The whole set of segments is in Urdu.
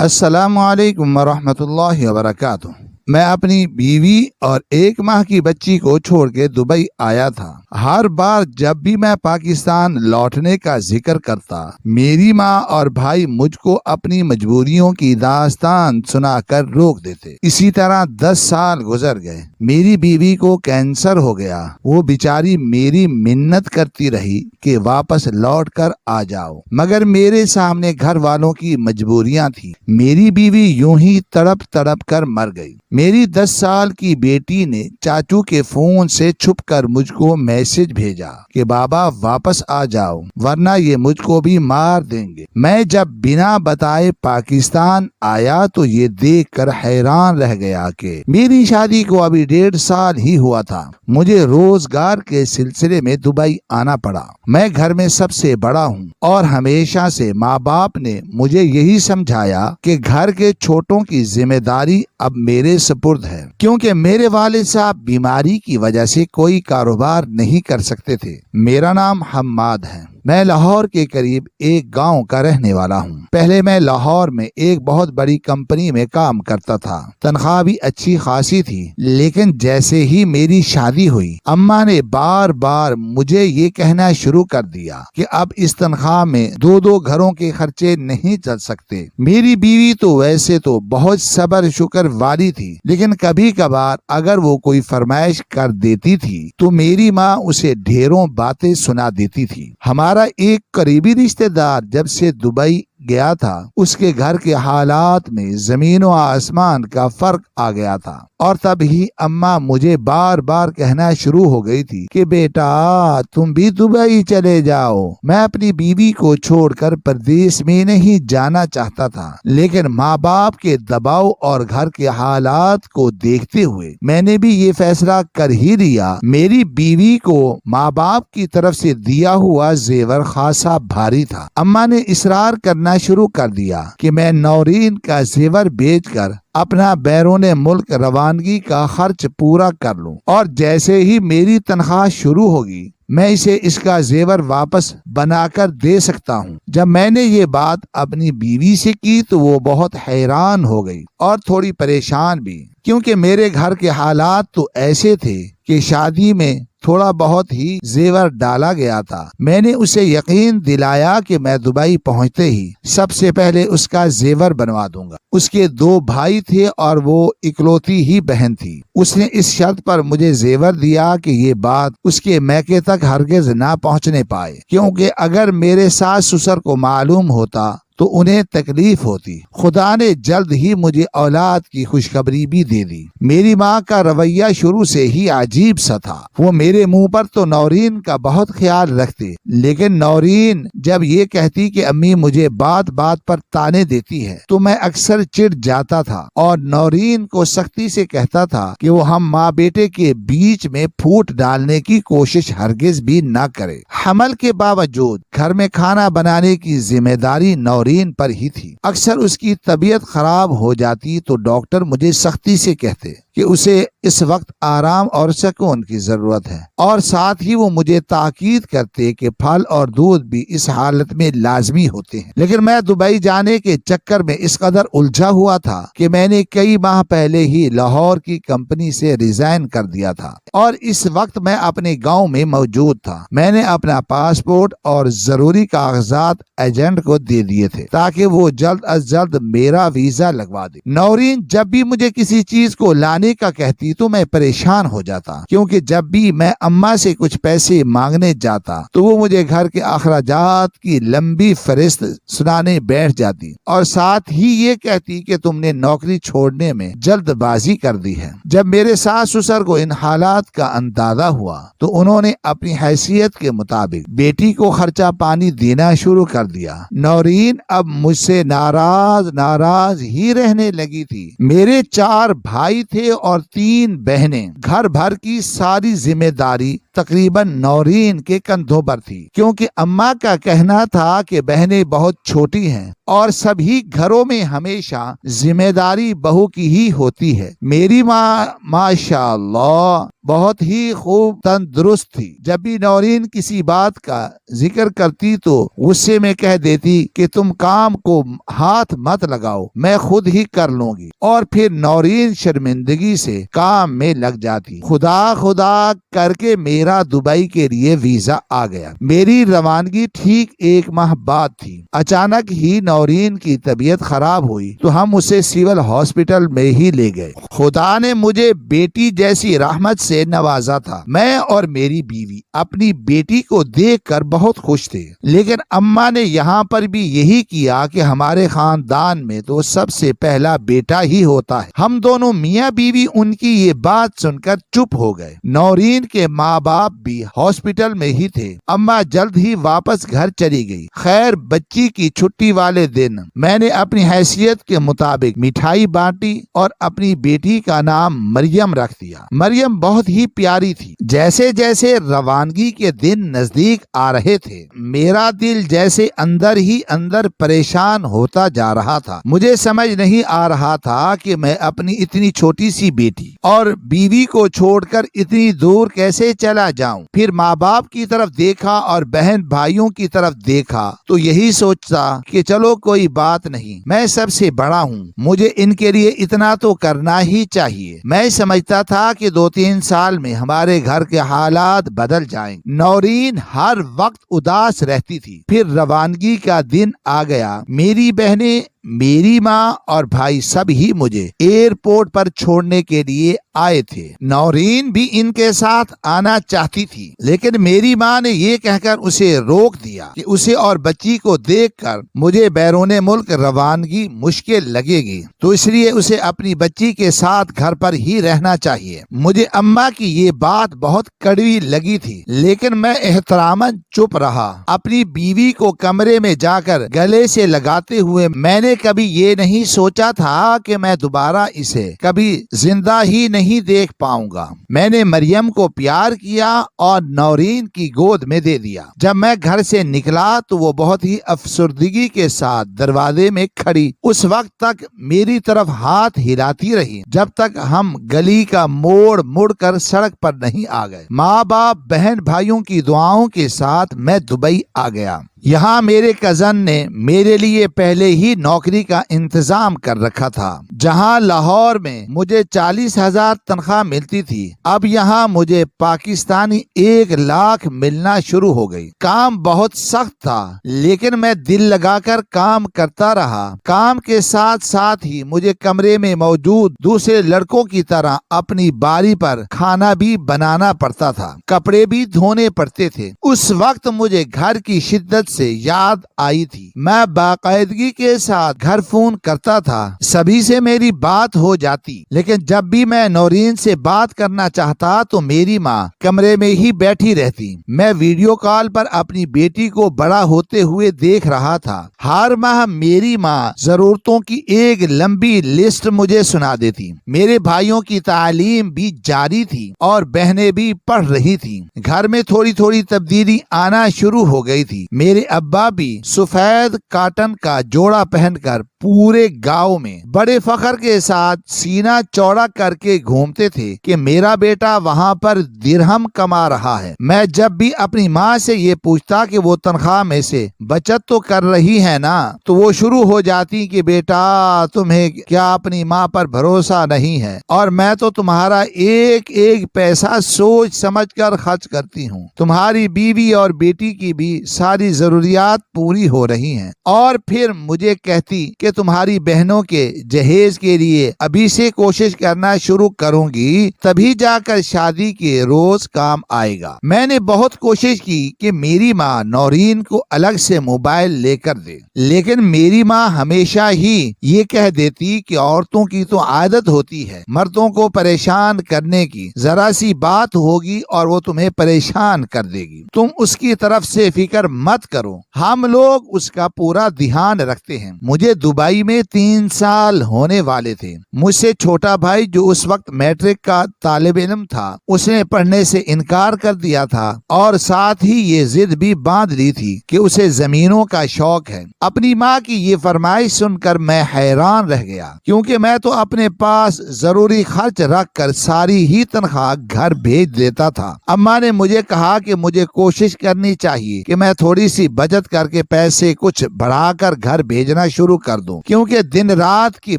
السلام علیکم ورحمۃ اللہ وبرکاتہ۔ میں اپنی بیوی اور 1 ماہ کی بچی کو چھوڑ کے دبئی آیا تھا۔ ہر بار جب بھی میں پاکستان لوٹنے کا ذکر کرتا، میری ماں اور بھائی مجھ کو اپنی مجبوریوں کی داستان سنا کر روک دیتے۔ اسی طرح 10 سال گزر گئے۔ میری بیوی کو کینسر ہو گیا۔ وہ بیچاری میری منت کرتی رہی کہ واپس لوٹ کر آ جاؤ، مگر میرے سامنے گھر والوں کی مجبوریاں تھیں۔ میری بیوی یوں ہی تڑپ تڑپ کر مر گئی۔ میری 10 سال کی بیٹی نے چاچو کے فون سے چھپ کر مجھ کو میسج بھیجا کہ بابا واپس آ جاؤ ورنہ یہ مجھ کو بھی مار دیں گے۔ میں جب بنا بتائے پاکستان آیا تو یہ دیکھ کر حیران رہ گیا کہ میری شادی کو ابھی 1.5 سال ہی ہوا تھا۔ مجھے روزگار کے سلسلے میں دبئی آنا پڑا۔ میں گھر میں سب سے بڑا ہوں اور ہمیشہ سے ماں باپ نے مجھے یہی سمجھایا کہ گھر کے چھوٹوں کی ذمہ داری اب میرے سپرد ہے، کیونکہ میرے والد صاحب بیماری کی وجہ سے کوئی کاروبار نہیں کر سکتے تھے۔ میرا نام حماد ہے۔ میں لاہور کے قریب ایک گاؤں کا رہنے والا ہوں۔ پہلے میں لاہور میں ایک بہت بڑی کمپنی میں کام کرتا تھا۔ تنخواہ بھی اچھی خاصی تھی، لیکن جیسے ہی میری شادی ہوئی، اماں نے بار بار مجھے یہ کہنا شروع کر دیا کہ اب اس تنخواہ میں 2 گھروں کے خرچے نہیں چل سکتے۔ میری بیوی تو ویسے تو بہت صبر شکر والی تھی، لیکن کبھی کبھار اگر وہ کوئی فرمائش کر دیتی تھی تو میری ماں اسے ڈھیروں باتیں سنا دیتی تھی۔ ہمارا ایک قریبی رشتہ دار جب سے دبئی گیا تھا، اس کے گھر کے حالات میں زمین و آسمان کا فرق آ گیا تھا، اور تب ہی اماں مجھے بار بار کہنا شروع ہو گئی تھی کہ بیٹا تم بھی دبئی چلے جاؤ۔ میں اپنی بیوی کو چھوڑ کر پردیس میں نہیں جانا چاہتا تھا، لیکن ماں باپ کے دباؤ اور گھر کے حالات کو دیکھتے ہوئے میں نے بھی یہ فیصلہ کر ہی لیا۔ میری بیوی کو ماں باپ کی طرف سے دیا ہوا زیور خاصا بھاری تھا۔ اماں نے اصرار کرنا شروع کر دیا کہ میں نورین کا زیور بیچ کر اپنا بیرون ملک روانگی کا خرچ پورا کر لوں، اور جیسے ہی میری تنخواہ شروع ہوگی میں اسے اس کا زیور واپس بنا کر دے سکتا ہوں۔ جب میں نے یہ بات اپنی بیوی سے کی تو وہ بہت حیران ہو گئی اور تھوڑی پریشان بھی، کیونکہ میرے گھر کے حالات تو ایسے تھے کہ شادی میں تھوڑا بہت ہی زیور ڈالا گیا تھا۔ میں نے اسے یقین دلایا کہ میں دبئی پہنچتے ہی سب سے پہلے اس کا زیور بنوا دوں گا۔ اس کے 2 بھائی تھے اور وہ اکلوتی ہی بہن تھی۔ اس نے اس شرط پر مجھے زیور دیا کہ یہ بات اس کے میکے تک ہرگز نہ پہنچنے پائے، کیونکہ اگر میرے ساس سسر کو معلوم ہوتا تو انہیں تکلیف ہوتی۔ خدا نے جلد ہی مجھے اولاد کی خوشخبری بھی دے دی۔ میری ماں کا رویہ شروع سے ہی عجیب سا تھا۔ وہ میرے منہ پر تو نورین کا بہت خیال رکھتے، لیکن نورین جب یہ کہتی کہ امی مجھے بات بات پر تانے دیتی ہے تو میں اکثر چڑ جاتا تھا اور نورین کو سختی سے کہتا تھا کہ وہ ہم ماں بیٹے کے بیچ میں پھوٹ ڈالنے کی کوشش ہرگز بھی نہ کرے۔ حمل کے باوجود گھر میں کھانا بنانے کی ذمہ داری نورین پر ہی تھی۔ اکثر اس کی طبیعت خراب ہو جاتی تو ڈاکٹر مجھے سختی سے کہتے کہ اسے اس وقت آرام اور سکون کی ضرورت ہے، اور ساتھ ہی وہ مجھے تاکید کرتے کہ پھل اور دودھ بھی اس حالت میں لازمی ہوتے ہیں۔ لیکن میں دبئی جانے کے چکر میں اس قدر الجھا ہوا تھا کہ میں نے کئی ماہ پہلے ہی لاہور کی کمپنی سے ریزائن کر دیا تھا، اور اس وقت میں اپنے گاؤں میں موجود تھا۔ میں نے اپنا پاسپورٹ اور ضروری کاغذات ایجنٹ کو دے دیے تھے تاکہ وہ جلد از جلد میرا ویزا لگوا دے۔ نورین جب بھی مجھے کسی چیز کو لانے کا کہتی تو میں پریشان ہو جاتا، کیونکہ جب بھی میں اماں سے کچھ پیسے مانگنے جاتا تو وہ مجھے گھر کے اخراجات کی لمبی فہرست سنانے بیٹھ جاتی، اور ساتھ ہی یہ کہتی کہ تم نے نوکری چھوڑنے میں جلد بازی کر دی ہے۔ جب میرے ساس سسر کو ان حالات کا اندازہ ہوا تو انہوں نے اپنی حیثیت کے مطابق بیٹی کو خرچہ پانی دینا شروع کر دیا۔ نورین اب مجھ سے ناراض ہی رہنے لگی تھی۔ میرے 4 بھائی تھے اور 3 بہنیں۔ گھر بھر کی ساری ذمہ داری تقریباً نورین کے کندھوں پر تھی، کیونکہ اماں کا کہنا تھا کہ بہنیں بہت چھوٹی ہیں اور سبھی گھروں میں ہمیشہ ذمہ داری بہو کی ہی ہوتی ہے۔ میری ماں ماشاء اللہ بہت ہی خوب تندرست تھی۔ جب بھی نورین کسی بات کا ذکر کرتی تو غصے میں کہہ دیتی کہ تم کام کو ہاتھ مت لگاؤ، میں خود ہی کر لوں گی، اور پھر نورین شرمندگی سے کام میں لگ جاتی۔ خدا کر کے میرا دبئی کے لیے ویزا آ گیا۔ میری روانگی ٹھیک 1 ماہ بعد تھی۔ اچانک ہی نورین کی طبیعت خراب ہوئی تو ہم اسے سول ہاسپٹل میں ہی لے گئے۔ خدا نے مجھے بیٹی جیسی رحمت سے نوازا تھا۔ میں اور میری بیوی اپنی بیٹی کو دیکھ کر بہت خوش تھے، لیکن اماں نے یہاں پر بھی یہی کیا کہ ہمارے خاندان میں تو سب سے پہلا بیٹا ہی ہوتا ہے۔ ہم دونوں میاں بیوی ان کی یہ بات سن کر چپ ہو گئے۔ نورین کے ماں باپ بھی ہاسپٹل میں ہی تھے۔ اماں جلد ہی واپس گھر چلی گئی۔ خیر، بچی کی چھٹی والے دن میں نے اپنی حیثیت کے مطابق مٹھائی بانٹی اور اپنی بیٹی کا نام مریم رکھ دیا۔ مریم بہت ہی پیاری تھی۔ جیسے جیسے روانگی کے دن نزدیک آ رہے تھے، میرا دل جیسے اندر ہی اندر پریشان ہوتا جا رہا تھا۔ مجھے سمجھ نہیں آ رہا تھا کہ میں اپنی اتنی چھوٹی سی بیٹی اور بیوی کو چھوڑ کر اتنی دور کیسے چلا جاؤں۔ پھر ماں باپ کی طرف دیکھا اور بہن بھائیوں کی طرف دیکھا تو یہی سوچتا کہ چلو کوئی بات نہیں، میں سب سے بڑا ہوں، مجھے ان کے لیے اتنا تو کرنا ہی چاہیے۔ میں سمجھتا تھا کہ 2-3 سال میں ہمارے گھر کے حالات بدل جائیں۔ نورین ہر وقت اداس رہتی تھی۔ پھر روانگی کا دن آ گیا۔ میری بہنیں، میری ماں اور بھائی سب ہی مجھے ایئرپورٹ پر چھوڑنے کے لیے آئے تھے۔ نورین بھی ان کے ساتھ آنا چاہتی تھی، لیکن میری ماں نے یہ کہہ کر اسے روک دیا کہ اسے اور بچی کو دیکھ کر مجھے بیرون ملک روانگی مشکل لگے گی، تو اس لیے اسے اپنی بچی کے ساتھ گھر پر ہی رہنا چاہیے۔ مجھے اماں کی یہ بات بہت کڑوی لگی تھی، لیکن میں احتراماً چپ رہا۔ اپنی بیوی کو کمرے میں جا کر گلے سے لگاتے ہوئے میں نے کبھی یہ نہیں سوچا تھا کہ میں دوبارہ اسے کبھی زندہ ہی نہیں دیکھ پاؤں گا۔ میں نے مریم کو پیار کیا اور نورین کی گود میں دے دیا۔ جب میں گھر سے نکلا تو وہ بہت ہی افسردگی کے ساتھ دروازے میں کھڑی اس وقت تک میری طرف ہاتھ ہلاتی رہی جب تک ہم گلی کا موڑ مڑ کر سڑک پر نہیں آ گئے۔ ماں باپ، بہن بھائیوں کی دعاؤں کے ساتھ میں دبئی آ گیا۔ یہاں میرے کزن نے میرے لیے پہلے ہی نوکری کا انتظام کر رکھا تھا۔ جہاں لاہور میں مجھے 40,000 تنخواہ ملتی تھی، اب یہاں مجھے پاکستانی 1 لاکھ ملنا شروع ہو گئی۔ کام بہت سخت تھا، لیکن میں دل لگا کر کام کرتا رہا۔ کام کے ساتھ ساتھ ہی مجھے کمرے میں موجود دوسرے لڑکوں کی طرح اپنی باری پر کھانا بھی بنانا پڑتا تھا، کپڑے بھی دھونے پڑتے تھے۔ اس وقت مجھے گھر کی شدت سے یاد آئی تھی۔ میں باقاعدگی کے ساتھ گھر فون کرتا تھا، سبھی سے میری بات ہو جاتی، لیکن جب بھی میں نورین سے بات کرنا چاہتا تو میری ماں کمرے میں ہی بیٹھی رہتی۔ میں ویڈیو کال پر اپنی بیٹی کو بڑا ہوتے ہوئے دیکھ رہا تھا۔ ہر ماہ میری ماں ضرورتوں کی ایک لمبی لسٹ مجھے سنا دیتی۔ میرے بھائیوں کی تعلیم بھی جاری تھی اور بہنیں بھی پڑھ رہی تھی۔ گھر میں تھوڑی تھوڑی تبدیلی آنا شروع ہو گئی تھی۔ میرے ابا بھی سفید کاٹن کا جوڑا پہن کر پورے گاؤں میں بڑے فخر کے ساتھ سینہ چوڑا کر کے گھومتے تھے کہ میرا بیٹا وہاں پر درہم کما رہا ہے۔ میں جب بھی اپنی ماں سے یہ پوچھتا کہ وہ تنخواہ میں سے بچت تو کر رہی ہے نا، تو وہ شروع ہو جاتی کہ بیٹا تمہیں کیا اپنی ماں پر بھروسہ نہیں ہے، اور میں تو تمہارا ایک ایک پیسہ سوچ سمجھ کر خرچ کرتی ہوں۔ تمہاری بیوی اور بیٹی کی بھی ساری ضروریات پوری ہو رہی ہیں۔ اور پھر مجھے کہتی کہ تمہاری بہنوں کے جہیز کے لیے ابھی سے کوشش کرنا شروع کروں گی، تبھی جا کر شادی کے روز کام آئے گا۔ میں نے بہت کوشش کی کہ میری ماں نورین کو الگ سے موبائل لے کر دے، لیکن میری ماں ہمیشہ ہی یہ کہہ دیتی کہ عورتوں کی تو عادت ہوتی ہے مردوں کو پریشان کرنے کی، ذرا سی بات ہوگی اور وہ تمہیں پریشان کر دے گی، تم اس کی طرف سے فکر مت کرو۔ کرو، ہم لوگ اس کا پورا دھیان رکھتے ہیں۔ مجھے دبئی میں 3 سال ہونے والے تھے۔ مجھ سے چھوٹا بھائی جو اس وقت میٹرک کا طالب علم تھا، اس نے پڑھنے سے انکار کر دیا تھا اور ساتھ ہی یہ ضد بھی باندھ لی تھی کہ اسے زمینوں کا شوق ہے۔ اپنی ماں کی یہ فرمائش سن کر میں حیران رہ گیا، کیونکہ میں تو اپنے پاس ضروری خرچ رکھ کر ساری ہی تنخواہ گھر بھیج دیتا تھا۔ اماں نے مجھے کہا کہ مجھے کوشش کرنی چاہیے کہ میں تھوڑی سی بچت کر کے پیسے کچھ بڑھا کر گھر بھیجنا شروع کر دوں، کیونکہ دن رات کی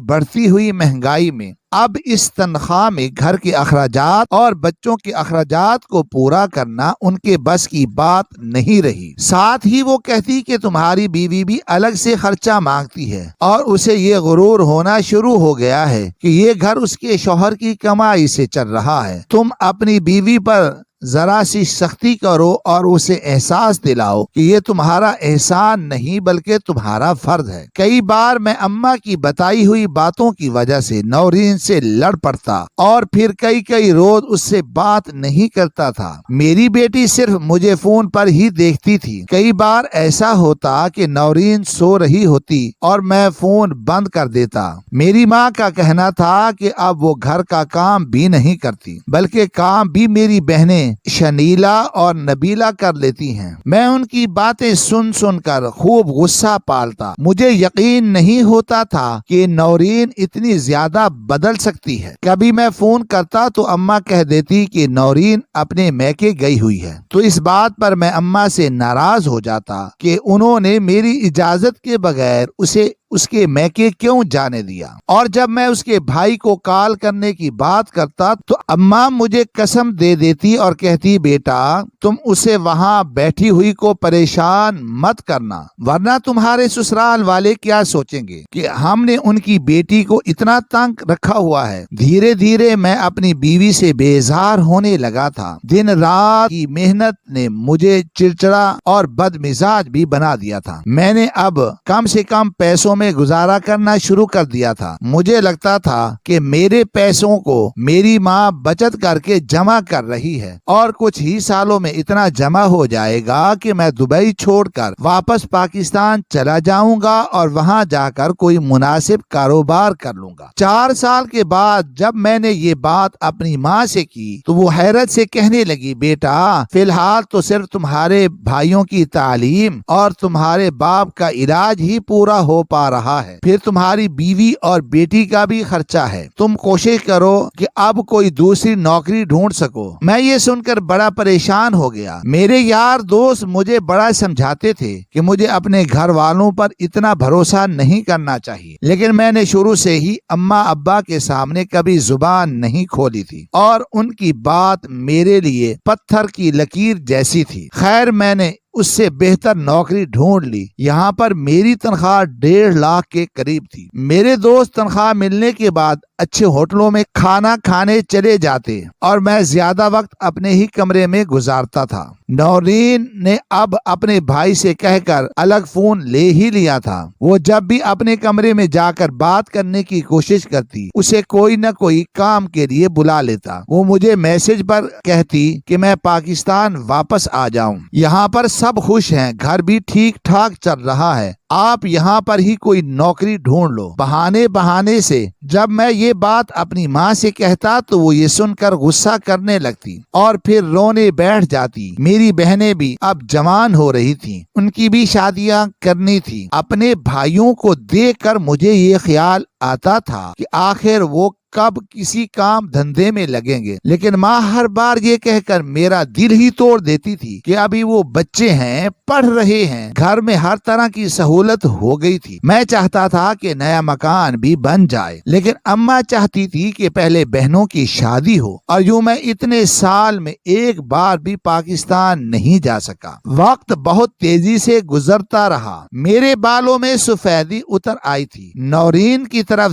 بڑھتی ہوئی مہنگائی میں اب اس تنخواہ میں گھر کے اخراجات اور بچوں کے اخراجات کو پورا کرنا ان کے بس کی بات نہیں رہی۔ ساتھ ہی وہ کہتی کہ تمہاری بیوی بھی الگ سے خرچہ مانگتی ہے اور اسے یہ غرور ہونا شروع ہو گیا ہے کہ یہ گھر اس کے شوہر کی کمائی سے چل رہا ہے۔ تم اپنی بیوی پر ذرا سی سختی کرو اور اسے احساس دلاؤ کہ یہ تمہارا احسان نہیں بلکہ تمہارا فرض ہے۔ کئی بار میں اماں کی بتائی ہوئی باتوں کی وجہ سے نورین سے لڑ پڑتا اور پھر کئی روز اس سے بات نہیں کرتا تھا۔ میری بیٹی صرف مجھے فون پر ہی دیکھتی تھی۔ کئی بار ایسا ہوتا کہ نورین سو رہی ہوتی اور میں فون بند کر دیتا۔ میری ماں کا کہنا تھا کہ اب وہ گھر کا کام بھی نہیں کرتی بلکہ کام بھی میری بہنیں شنیلا اور نبیلا کر لیتی ہیں۔ میں ان کی باتیں سن کر خوب غصہ پالتا۔ مجھے یقین نہیں ہوتا تھا کہ نورین اتنی زیادہ بدل سکتی ہے۔ کبھی میں فون کرتا تو اماں کہہ دیتی کہ نورین اپنے میکے گئی ہوئی ہے، تو اس بات پر میں اماں سے ناراض ہو جاتا کہ انہوں نے میری اجازت کے بغیر اسے اس کے میکے کیوں جانے دیا۔ اور جب میں اس کے بھائی کو کال کرنے کی بات کرتا تو اماں مجھے قسم دے دیتی اور کہتی بیٹا تم اسے وہاں بیٹھی ہوئی کو پریشان مت کرنا، ورنہ تمہارے سسرال والے کیا سوچیں گے کہ ہم نے ان کی بیٹی کو اتنا تنگ رکھا ہوا ہے۔ دھیرے دھیرے میں اپنی بیوی سے بیزار ہونے لگا تھا۔ دن رات کی محنت نے مجھے چڑچڑا اور بد مزاج بھی بنا دیا تھا۔ میں نے اب کم سے کم پیسوں میں گزارا کرنا شروع کر دیا تھا۔ مجھے لگتا تھا کہ میرے پیسوں کو میری ماں بچت کر کے جمع کر رہی ہے اور کچھ ہی سالوں میں اتنا جمع ہو جائے گا کہ میں دبئی چھوڑ کر واپس پاکستان چلا جاؤں گا اور وہاں جا کر کوئی مناسب کاروبار کر لوں گا۔ 4 سال کے بعد جب میں نے یہ بات اپنی ماں سے کی تو وہ حیرت سے کہنے لگی بیٹا فی الحال تو صرف تمہارے بھائیوں کی تعلیم اور تمہارے باپ کا علاج ہی پورا ہو پا رہا ہے، پھر تمہاری بیوی اور بیٹی کا بھی خرچہ ہے۔ تم کوشش کرو کہ اب کوئی دوسری نوکری ڈھونڈ سکو۔ میں یہ سن کر بڑا پریشان ہو گیا۔ میرے یار دوست مجھے بڑا سمجھاتے تھے کہ مجھے اپنے گھر والوں پر اتنا بھروسہ نہیں کرنا چاہیے، لیکن میں نے شروع سے ہی اماں ابا کے سامنے کبھی زبان نہیں کھولی تھی اور ان کی بات میرے لیے پتھر کی لکیر جیسی تھی۔ خیر میں نے اس سے بہتر نوکری ڈھونڈ لی۔ یہاں پر میری تنخواہ 1.5 لاکھ کے قریب تھی۔ میرے دوست تنخواہ ملنے کے بعد اچھے ہوٹلوں میں کھانا کھانے چلے جاتے اور میں زیادہ وقت اپنے ہی کمرے میں گزارتا تھا۔ نورین نے اب اپنے بھائی سے کہہ کر الگ فون لے ہی لیا تھا۔ وہ جب بھی اپنے کمرے میں جا کر بات کرنے کی کوشش کرتی اسے کوئی نہ کوئی کام کے لیے بلا لیتا۔ وہ مجھے میسج پر کہتی کہ میں پاکستان واپس آ جاؤں، یہاں پر سب خوش ہیں، گھر بھی ٹھیک ٹھاک چل رہا ہے، آپ یہاں پر ہی کوئی نوکری ڈھونڈ لو۔ بہانے سے جب میں یہ بات اپنی ماں سے کہتا تو وہ یہ سن کر غصہ کرنے لگتی اور پھر رونے بیٹھ جاتی۔ میری بہنیں بھی اب جوان ہو رہی تھیں، ان کی بھی شادیاں کرنی تھی۔ اپنے بھائیوں کو دیکھ کر مجھے یہ خیال آتا تھا کہ آخر وہ کب کسی کام دھندے میں لگیں گے، لیکن ماں ہر بار یہ کہہ کر میرا دل ہی توڑ دیتی تھی کہ ابھی وہ بچے ہیں، پڑھ رہے ہیں، گھر میں ہر طرح کی سہولت ہو گئی تھی۔ میں چاہتا تھا کہ نیا مکان بھی بن جائے، لیکن اماں چاہتی تھی کہ پہلے بہنوں کی شادی ہو، اور یوں میں اتنے سال میں ایک بار بھی پاکستان نہیں جا سکا۔ وقت بہت تیزی سے گزرتا رہا، میرے بالوں میں سفیدی اتر آئی تھی۔ نورین کی طرف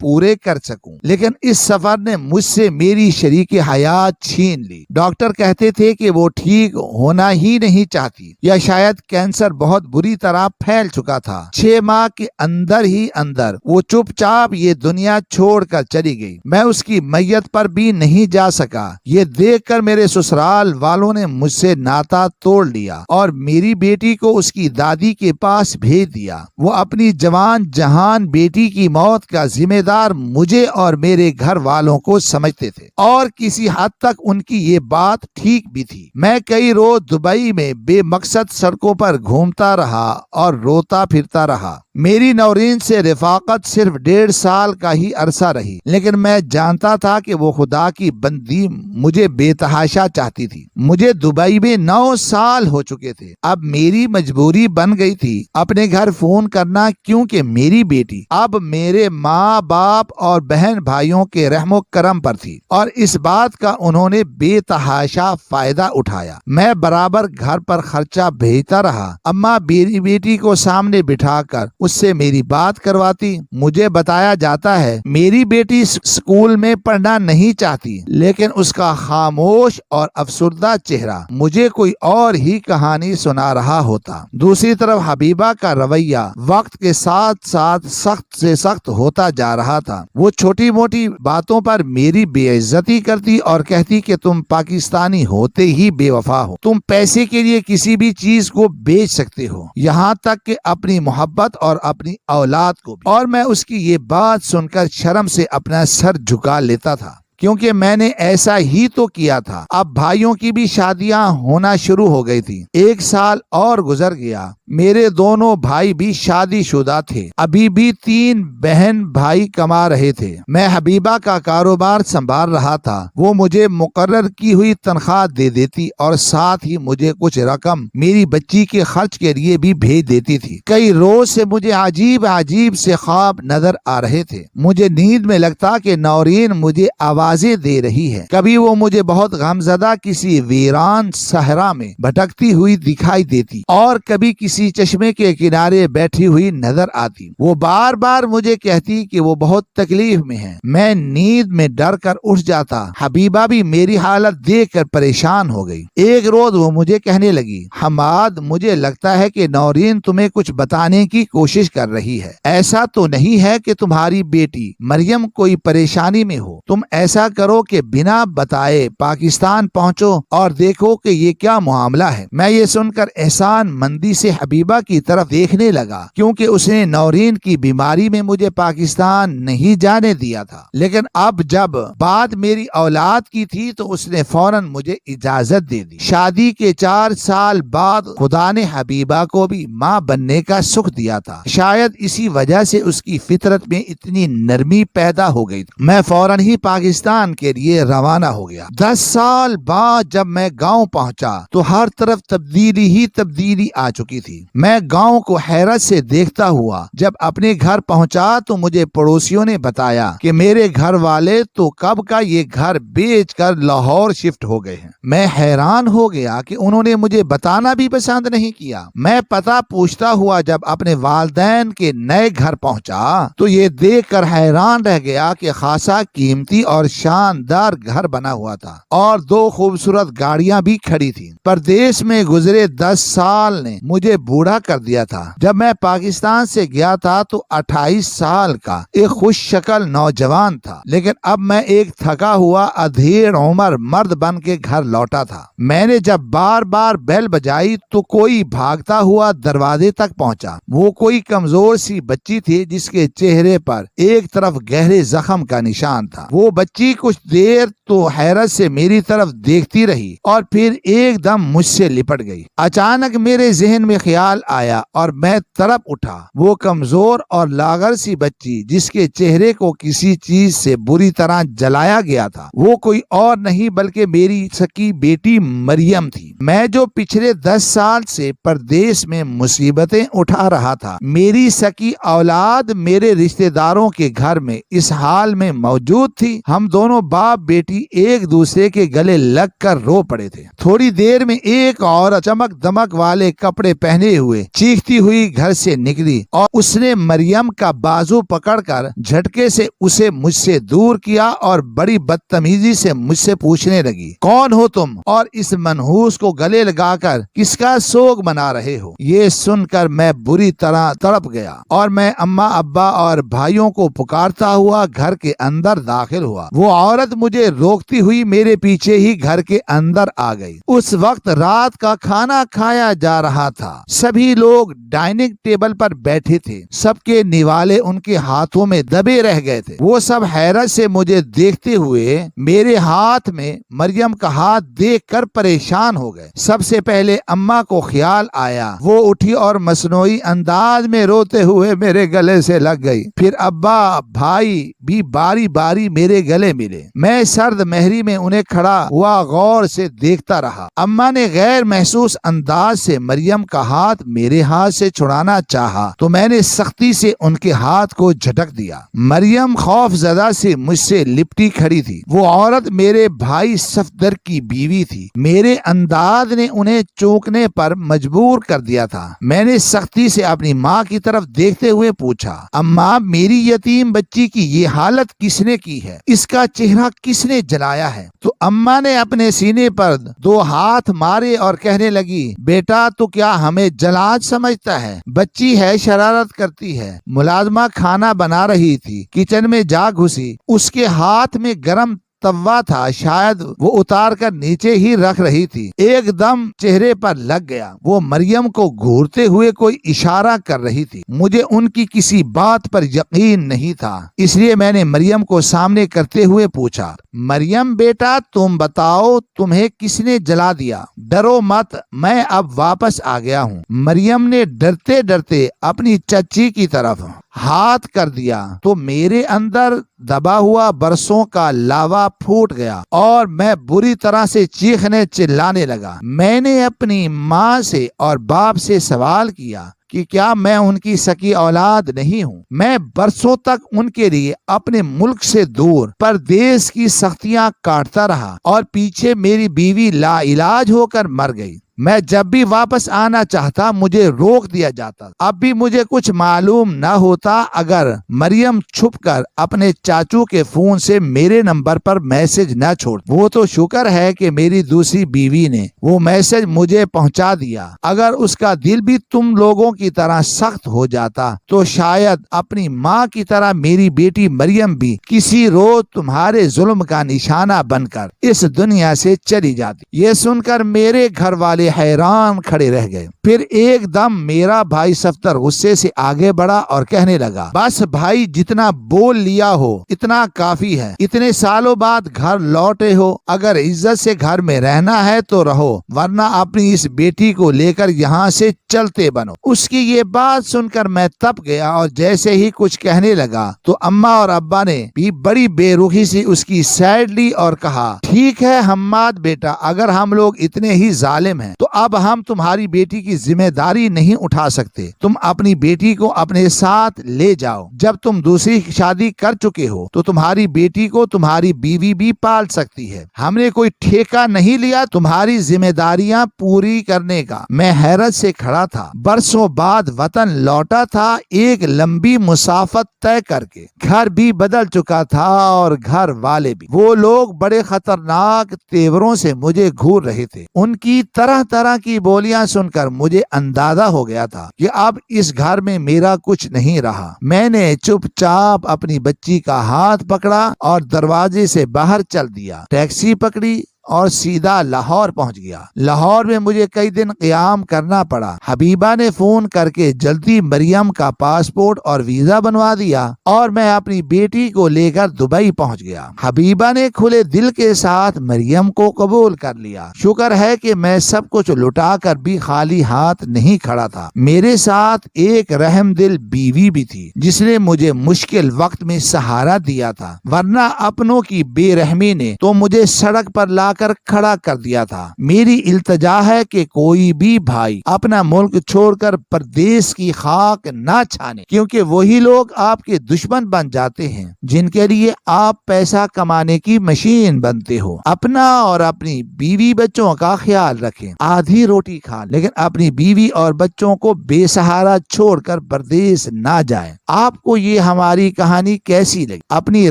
پورے کر سکوں، لیکن اس سفر نے مجھ سے میری شریک حیات چھین لی۔ ڈاکٹر کہتے تھے کہ وہ ٹھیک ہونا ہی نہیں چاہتی، یا شاید کینسر بہت بری طرح پھیل چکا تھا۔ 6 ماہ کے اندر ہی اندر وہ چپ چاپ یہ دنیا چھوڑ کر چلی گئی۔ میں اس کی میت پر بھی نہیں جا سکا۔ یہ دیکھ کر میرے سسرال والوں نے مجھ سے ناتا توڑ لیا اور میری بیٹی کو اس کی دادی کے پاس بھیج دیا۔ وہ اپنی جوان جہان بیٹی کی موت کا ذمہ دار مجھے اور میرے گھر والوں کو سمجھتے تھے، اور کسی حد تک ان کی یہ بات ٹھیک بھی تھی۔ میں کئی روز دبئی میں بے مقصد سڑکوں پر گھومتا رہا اور روتا پھرتا رہا۔ میری نورین سے رفاقت صرف 1.5 سال کا ہی عرصہ رہی، لیکن میں جانتا تھا کہ وہ خدا کی بندی مجھے بے تحاشا چاہتی تھی۔ مجھے دبئی میں 9 سال ہو چکے تھے۔ اب میری مجبوری بن گئی تھی اپنے گھر فون کرنا، کیونکہ میری بیٹی اب میرے ماں باپ اور بہن بھائیوں کے رحم و کرم پر تھی، اور اس بات کا انہوں نے بے تحاشا فائدہ اٹھایا۔ میں برابر گھر پر خرچہ بھیجتا رہا۔ اماں میری بیٹی کو سامنے بٹھا کر اس سے میری بات کرواتی۔ مجھے بتایا جاتا ہے میری بیٹی اسکول میں پڑھنا نہیں چاہتی، لیکن اس کا خاموش اور افسردہ چہرہ مجھے کوئی اور ہی کہانی سنا رہا ہوتا۔ دوسری طرف حبیبہ کا رویہ وقت کے ساتھ ساتھ سخت سے سخت ہوتا جا رہا تھا۔ وہ چھوٹی موٹی باتوں پر میری بے عزتی کرتی اور کہتی کہ تم پاکستانی ہوتے ہی بے وفا ہو، تم پیسے کے لیے کسی بھی چیز کو بیچ سکتے ہو، یہاں تک کہ اپنی محبت اور اپنی اولاد کو بھی۔ اور میں اس کی یہ بات سن کر شرم سے اپنا سر جھکا لیتا تھا، کیونکہ میں نے ایسا ہی تو کیا تھا۔ اب بھائیوں کی بھی شادیاں ہونا شروع ہو گئی تھی۔ 1 سال اور گزر گیا۔ میرے دونوں بھائی بھی شادی شدہ تھے، ابھی بھی 3 بہن بھائی کما رہے تھے۔ میں حبیبہ کا کاروبار سنبھال رہا تھا۔ وہ مجھے مقرر کی ہوئی تنخواہ دے دیتی اور ساتھ ہی مجھے کچھ رقم میری بچی کے خرچ کے لیے بھی بھیج دیتی تھی۔ کئی روز سے مجھے عجیب عجیب سے خواب نظر آ رہے تھے۔ مجھے نیند میں لگتا کہ نورین مجھے آوازیں دے رہی ہے۔ کبھی وہ مجھے بہت غمزدہ کسی ویران صحرا میں بھٹکتی ہوئی دکھائی دیتی، اور کبھی کسی چشمے کے کنارے بیٹھی ہوئی نظر آتی۔ وہ بار بار مجھے کہتی کہ وہ بہت تکلیف میں ہے۔ میں نیند میں ڈر کر اٹھ جاتا۔ حبیبہ بھی میری حالت دیکھ کر پریشان ہو گئی۔ ایک روز وہ مجھے کہنے لگی، حماد مجھے لگتا ہے کہ نورین تمہیں کچھ بتانے کی کوشش کر رہی ہے۔ ایسا تو نہیں ہے کہ تمہاری بیٹی مریم کوئی پریشانی میں ہو؟ تم ایسا کرو کہ بنا بتائے پاکستان پہنچو اور دیکھو کہ یہ کیا معاملہ ہے۔ میں یہ سن کر احسان مندی سے حبیبہ کی طرف دیکھنے لگا، کیونکہ اس نے نورین کی بیماری میں مجھے پاکستان نہیں جانے دیا تھا، لیکن اب جب بات میری اولاد کی تھی تو اس نے فوراً مجھے اجازت دے دی۔ شادی کے 4 سال بعد خدا نے حبیبہ کو بھی ماں بننے کا سکھ دیا تھا۔ شاید اسی وجہ سے اس کی فطرت میں اتنی نرمی پیدا ہو گئی۔ میں فوراً ہی پاکستان کے لیے روانہ ہو گیا۔ 10 سال بعد جب میں گاؤں پہنچا تو ہر طرف تبدیلی ہی تبدیلی آ چکی تھی۔ میں گاؤں کو حیرت سے دیکھتا ہوا جب اپنے گھر پہنچا تو مجھے پڑوسیوں نے بتایا کہ میرے گھر والے تو کب کا یہ گھر بیچ کر لاہور شفٹ ہو گئے ہیں۔ میں حیران ہو گیا کہ انہوں نے مجھے بتانا بھی پسند نہیں کیا۔ میں پتہ پوچھتا ہوا جب اپنے والدین کے نئے گھر پہنچا تو یہ دیکھ کر حیران رہ گیا کہ خاصا قیمتی اور شاندار گھر بنا ہوا تھا، اور 2 خوبصورت گاڑیاں بھی کھڑی تھیں۔ پردیس میں گزرے 10 سال نے مجھے بوڑھا کر دیا تھا۔ جب میں پاکستان سے گیا تھا تو 28 سال کا ایک خوش شکل نوجوان تھا، لیکن اب میں ایک تھکا ہوا ادھیڑ عمر مرد بن کے گھر لوٹا تھا۔ میں نے جب بار بار بیل بجائی تو کوئی بھاگتا ہوا دروازے تک پہنچا۔ وہ کوئی کمزور سی بچی تھی جس کے چہرے پر ایک طرف گہرے زخم کا نشان تھا۔ وہ بچی کچھ دیر تو حیرت سے میری طرف دیکھتی رہی اور پھر ایک دم مجھ سے لپٹ گئی۔ اچانک میرے ذہن میں خیال آیا اور میں تڑپ اٹھا۔ وہ کمزور اور لاغر سی بچی جس کے چہرے کو کسی چیز سے بری طرح جلایا گیا تھا، وہ کوئی اور نہیں بلکہ میری سکی بیٹی مریم تھی۔ میں جو پچھلے 10 سال سے پردیس میں مصیبتیں اٹھا رہا تھا، میری سکی اولاد میرے رشتہ داروں کے گھر میں اس حال میں موجود تھی۔ ہم دونوں باپ بیٹی ایک دوسرے کے گلے لگ کر رو پڑے تھے۔ تھوڑی دیر میں ایک عورت چمک دمک والے کپڑے پہنے ہوئے چیختی ہوئی گھر سے نکلی اور اس نے مریم کا بازو پکڑ کر جھٹکے سے اسے مجھ سے دور کیا اور بڑی بدتمیزی سے مجھ سے پوچھنے لگی، کون ہو تم اور اس منحوس کو گلے لگا کر کس کا سوگ منا رہے ہو؟ یہ سن کر میں بری طرح تڑپ گیا اور میں اماں ابا اور بھائیوں کو پکارتا ہوا گھر کے اندر داخل ہوا۔ وہ عورت مجھے روکتی ہوئی میرے پیچھے ہی گھر کے اندر آ گئی۔ اس وقت رات کا کھانا کھایا جا رہا تھا۔ سبھی لوگ ڈائننگ ٹیبل پر بیٹھے تھے۔ سب کے نوالے ان کے ہاتھوں میں دبے رہ گئے تھے۔ وہ سب حیرت سے مجھے دیکھتے ہوئے میرے ہاتھ میں مریم کا ہاتھ دیکھ کر پریشان ہو گئے۔ سب سے پہلے اماں کو خیال آیا۔ وہ اٹھی اور مصنوعی انداز میں روتے ہوئے میرے گلے سے لگ گئی۔ پھر ابا بھائی بھی باری باری میرے گلے ملے۔ میں سرد مہری میں انہیں کھڑا ہوا غور سے دیکھتا رہا۔ اماں نے غیر محسوس انداز سے مریم کا ہاتھ میرے ہاتھ سے چھڑانا چاہا تو میں نے سختی سے ان کے ہاتھ کو جھٹک دیا۔ مریم خوف زدہ سے مجھ سے لپٹی کھڑی تھی۔ وہ عورت میرے بھائی صفدر کی بیوی تھی۔ میرے انداز نے انہیں چونکنے پر مجبور کر دیا تھا۔ میں نے سختی سے اپنی ماں کی طرف دیکھتے ہوئے پوچھا، اماں میری یتیم بچی کی یہ حالت کس نے کی ہے؟ اس کا چہرہ کس نے جلایا ہے؟ تو اماں نے اپنے سینے پر دو ہاتھ مارے اور کہنے لگی، بیٹا تو کیا ہمیں جلاد سمجھتا ہے؟ بچی ہے، شرارت کرتی ہے۔ ملازمہ کھانا بنا رہی تھی، کچن میں جا گھسی، اس کے ہاتھ میں گرم توا تھا، شاید وہ اتار کر نیچے ہی رکھ رہی تھی، ایک دم چہرے پر لگ گیا۔ وہ مریم کو گھورتے ہوئے کوئی اشارہ کر رہی تھی۔ مجھے ان کی کسی بات پر یقین نہیں تھا، اس لیے میں نے مریم کو سامنے کرتے ہوئے پوچھا، مریم بیٹا تم بتاؤ تمہیں کس نے جلا دیا؟ ڈرو مت، میں اب واپس آ گیا ہوں۔ مریم نے ڈرتے ڈرتے اپنی چچی کی طرف ہاتھ کر دیا تو میرے اندر دبا ہوا برسوں کا لاوا پھوٹ گیا اور میں بری طرح سے چیخنے چلانے لگا۔ میں نے اپنی ماں سے اور باپ سے سوال کیا کہ کیا میں ان کی سکی اولاد نہیں ہوں؟ میں برسوں تک ان کے لیے اپنے ملک سے دور پردیس کی سختیاں کاٹتا رہا اور پیچھے میری بیوی لا علاج ہو کر مر گئی۔ میں جب بھی واپس آنا چاہتا مجھے روک دیا جاتا۔ اب بھی مجھے کچھ معلوم نہ ہوتا اگر مریم چھپ کر اپنے چاچو کے فون سے میرے نمبر پر میسج نہ چھوڑ۔ وہ تو شکر ہے کہ میری دوسری بیوی نے وہ میسج مجھے پہنچا دیا۔ اگر اس کا دل بھی تم لوگوں کی طرح سخت ہو جاتا تو شاید اپنی ماں کی طرح میری بیٹی مریم بھی کسی روز تمہارے ظلم کا نشانہ بن کر اس دنیا سے چلی جاتی۔ یہ سن کر میرے گھر والے حیران کھڑے رہ گئے۔ پھر ایک دم میرا بھائی صفدر غصے سے آگے بڑھا اور کہنے لگا، بس بھائی جتنا بول لیا ہو اتنا کافی ہے۔ اتنے سالوں بعد گھر لوٹے ہو، اگر عزت سے گھر میں رہنا ہے تو رہو، ورنہ اپنی اس بیٹی کو لے کر یہاں سے چلتے بنو۔ اس کی یہ بات سن کر میں تپ گیا اور جیسے ہی کچھ کہنے لگا تو اماں اور ابا نے بھی بڑی بے رخی سے اس کی سائڈ لی اور کہا، ٹھیک ہے حماد بیٹا، اگر ہم لوگ اتنے ہی ظالم ہیں تو اب ہم تمہاری بیٹی کی ذمہ داری نہیں اٹھا سکتے۔ تم اپنی بیٹی کو اپنے ساتھ لے جاؤ۔ جب تم دوسری شادی کر چکے ہو تو تمہاری بیٹی کو تمہاری بیوی بھی پال سکتی ہے۔ ہم نے کوئی ٹھیکہ نہیں لیا تمہاری ذمہ داریاں پوری کرنے کا۔ میں حیرت سے کھڑا تھا۔ برسوں بعد وطن لوٹا تھا، ایک لمبی مسافت طے کر کے۔ گھر بھی بدل چکا تھا اور گھر والے بھی۔ وہ لوگ بڑے خطرناک تیوروں سے مجھے گھور رہے تھے۔ ان کی طرح طرح کی بولیاں سن کر مجھے اندازہ ہو گیا تھا کہ اب اس گھر میں میرا کچھ نہیں رہا۔ میں نے چپ چاپ اپنی بچی کا ہاتھ پکڑا اور دروازے سے باہر چل دیا۔ ٹیکسی پکڑی اور سیدھا لاہور پہنچ گیا۔ لاہور میں مجھے کئی دن قیام کرنا پڑا۔ حبیبہ نے فون کر کے جلدی مریم کا پاسپورٹ اور ویزا بنوا دیا اور میں اپنی بیٹی کو لے کر دبئی پہنچ گیا۔ حبیبہ نے کھلے دل کے ساتھ مریم کو قبول کر لیا۔ شکر ہے کہ میں سب کچھ لٹا کر بھی خالی ہاتھ نہیں کھڑا تھا۔ میرے ساتھ ایک رحم دل بیوی بھی تھی جس نے مجھے مشکل وقت میں سہارا دیا تھا، ورنہ اپنوں کی بے رحمی نے تو مجھے سڑک پر لا لا کر کھڑا کر دیا تھا۔ میری التجا ہے کہ کوئی بھی بھائی اپنا ملک چھوڑ کر پردیس کی خاک نہ چھانے، کیونکہ وہی لوگ آپ کے دشمن بن جاتے ہیں جن کے لیے آپ پیسہ کمانے کی مشین بنتے ہو۔ اپنا اور اپنی بیوی بچوں کا خیال رکھیں، آدھی روٹی کھا لیکن اپنی بیوی اور بچوں کو بے سہارا چھوڑ کر پردیس نہ جائیں۔ آپ کو یہ ہماری کہانی کیسی لگی؟ اپنی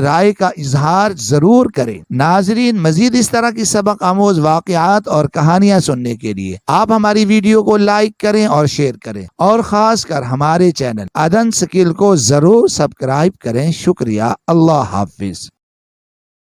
رائے کا اظہار ضرور کریں۔ ناظرین، مزید اس طرح کی سبق آموز واقعات اور کہانیاں سننے کے لیے آپ ہماری ویڈیو کو لائک کریں اور شیئر کریں، اور خاص کر ہمارے چینل عدن سکل کو ضرور سبسکرائب کریں۔ شکریہ۔ اللہ حافظ۔